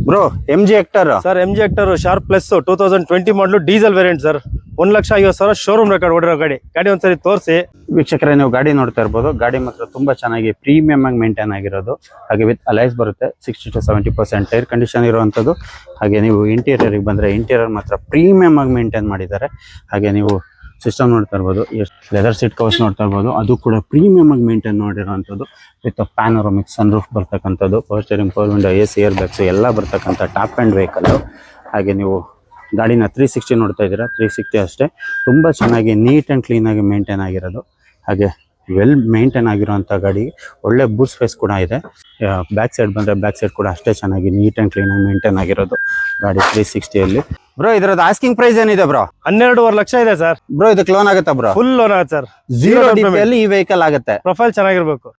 Bro MG Hector sir MG Hector sharp plus 2020 ಮಾಡಲು diesel variant sir. 1,50,000 showroom record ಹೊಡಿರೋ ಗಾಡಿ ಒಂದ್ಸರಿ ತೋರಿಸಿ. ವೀಕ್ಷಕರೇ, ನೀವು ಗಾಡಿ ನೋಡ್ತಾ ಇರ್ಬೋದು. ಗಾಡಿ ಮಾತ್ರ ತುಂಬಾ ಚೆನ್ನಾಗಿ ಪ್ರೀಮಿಯಂ ಆಗಿ ಮೇಂಟೈನ್ ಆಗಿರೋದು. ಹಾಗೆ ವಿತ್ ಅಲೈಸ್ ಬರುತ್ತೆ. 60 to 70% ಟೈರ್ ಕಂಡೀಷನ್ ಇರುವಂತದ್ದು. ಹಾಗೆ ನೀವು ಇಂಟೀರಿಯರ್ ಬಂದ್ರೆ ಇಂಟೀರಿಯರ್ ಮಾತ್ರ ಪ್ರೀಮಿಯಂ ಆಗಿ ಮೇಂಟೈನ್ ಮಾಡಿದ್ದಾರೆ. ಹಾಗೆ ನೀವು ಸಿಸ್ಟಮ್ ನೋಡ್ತಾ ಇರ್ಬೋದು, ಲೆದರ್ ಸೀಟ್ ಕವರ್ಸ್ ನೋಡ್ತಾ ಇರ್ಬೋದು. ಅದು ಕೂಡ ಪ್ರೀಮಿಯಂ ಆಗಿ ಮೇಂಟೈನ್ ಮಾಡಿರುವಂಥದ್ದು. ವಿತ್ ಪ್ಯಾನೋರಮಿಕ್ ಸನ್ ರೂಫ್ ಬರ್ತಕ್ಕಂಥದ್ದು, power steering, power window, AC, air bags ಎಲ್ಲ ಬರ್ತಕ್ಕಂಥ ಟಾಪ್ ಆ್ಯಂಡ್ ವೆಹಿಕಲ್. ಹಾಗೆ ನೀವು ಗಾಡಿನ 360 ನೋಡ್ತಾ ಇದ್ದೀರಾ. 360 ಅಷ್ಟೇ ತುಂಬ ಚೆನ್ನಾಗಿ ನೀಟ್ ಆ್ಯಂಡ್ ಕ್ಲೀನಾಗಿ ಮೇಂಟೈನ್ ಆಗಿರೋದು. ಹಾಗೆ ವೆಲ್ ಮೇಂಟೈನ್ ಆಗಿರುವಂಥ ಗಾಡಿ. ಒಳ್ಳೆ ಬೂಟ್ ಸ್ಪೇಸ್ ಕೂಡ ಇದೆ. ಬ್ಯಾಕ್ ಸೈಡ್ ಬಂದರೆ ಬ್ಯಾಕ್ ಸೈಡ್ ಕೂಡ ಅಷ್ಟೇ ಚೆನ್ನಾಗಿ ನೀಟ್ ಆ್ಯಂಡ್ ಕ್ಲೀನಾಗಿ ಮೇಂಟೈನ್ ಆಗಿರೋದು ಗಾಡಿ 360ಅಲ್ಲಿ. ಬ್ರೋ, ಇದರದ್ದು ಆಸ್ಕಿಂಗ್ ಪ್ರೈಸ್ ಏನಿದೆ ಬ್ರೋ? 12.5 ಲಕ್ಷ ಇದೆ ಸರ್. ಬ್ರೋ, ಇದಕ್ಕೆ ಲೋನ್ ಆಗುತ್ತಾ ಬ್ರೋ? ಫುಲ್ ಲೋನ್ ಆಗುತ್ತೆ ಸರ್. ಜೀರೋ ಡಿಪಿಯಲ್ಲಿ ಈ ವೆಹಿಕಲ್ ಆಗುತ್ತೆ. ಪ್ರೊಫೈಲ್ ಚೆನ್ನಾಗಿರ್ಬೇಕು.